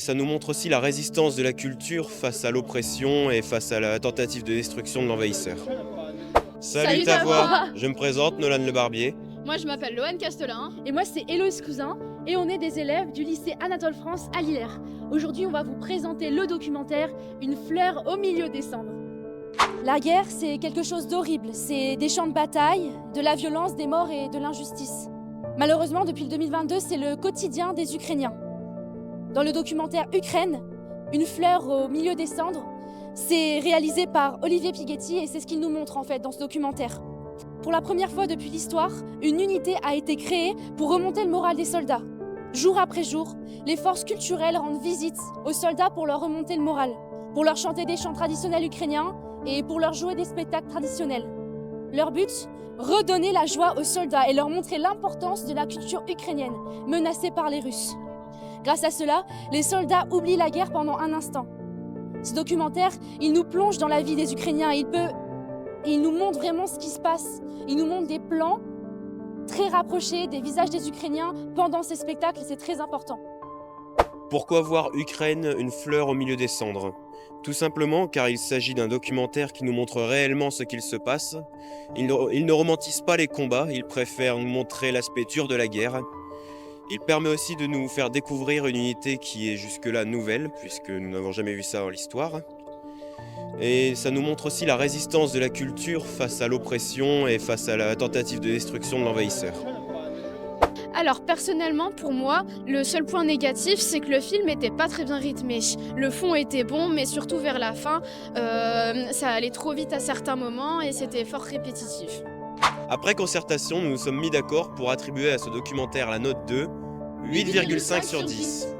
Ça nous montre aussi la résistance de la culture face à l'oppression et face à la tentative de destruction de l'envahisseur. Salut ta voix, je me présente, Nolan Le Barbier. Moi je m'appelle Loane Castelin. Et moi c'est Héloïse Cousin et on est des élèves du lycée Anatole France à Lillers. Aujourd'hui on va vous présenter le documentaire Une fleur au milieu des cendres. La guerre c'est quelque chose d'horrible, c'est des champs de bataille, de la violence, des morts et de l'injustice. Malheureusement depuis le 2022 c'est le quotidien des Ukrainiens. Dans le documentaire Ukraine, Une fleur au milieu des cendres, c'est réalisé par Olivier Pighetti et c'est ce qu'il nous montre en fait dans ce documentaire. Pour la première fois depuis l'histoire, une unité a été créée pour remonter le moral des soldats. Jour après jour, les forces culturelles rendent visite aux soldats pour leur remonter le moral, pour leur chanter des chants traditionnels ukrainiens et pour leur jouer des spectacles traditionnels. Leur but, redonner la joie aux soldats et leur montrer l'importance de la culture ukrainienne, menacée par les Russes. Grâce à cela, les soldats oublient la guerre pendant un instant. Ce documentaire, il nous plonge dans la vie des Ukrainiens. Il nous montre vraiment ce qui se passe. Il nous montre des plans très rapprochés des visages des Ukrainiens pendant ces spectacles et c'est très important. Pourquoi voir Ukraine, une fleur au milieu des cendres? Tout simplement car il s'agit d'un documentaire qui nous montre réellement ce qu'il se passe. Il ne romantise pas les combats, il préfère nous montrer l'aspect dur de la guerre. Il permet aussi de nous faire découvrir une unité qui est jusque-là nouvelle, puisque nous n'avons jamais vu ça dans l'histoire. Et ça nous montre aussi la résistance de la culture face à l'oppression et face à la tentative de destruction de l'envahisseur. Alors personnellement pour moi, le seul point négatif c'est que le film n'était pas très bien rythmé. Le fond était bon mais surtout vers la fin, ça allait trop vite à certains moments et c'était fort répétitif. Après concertation, nous nous sommes mis d'accord pour attribuer à ce documentaire la note de 8,5 sur 10.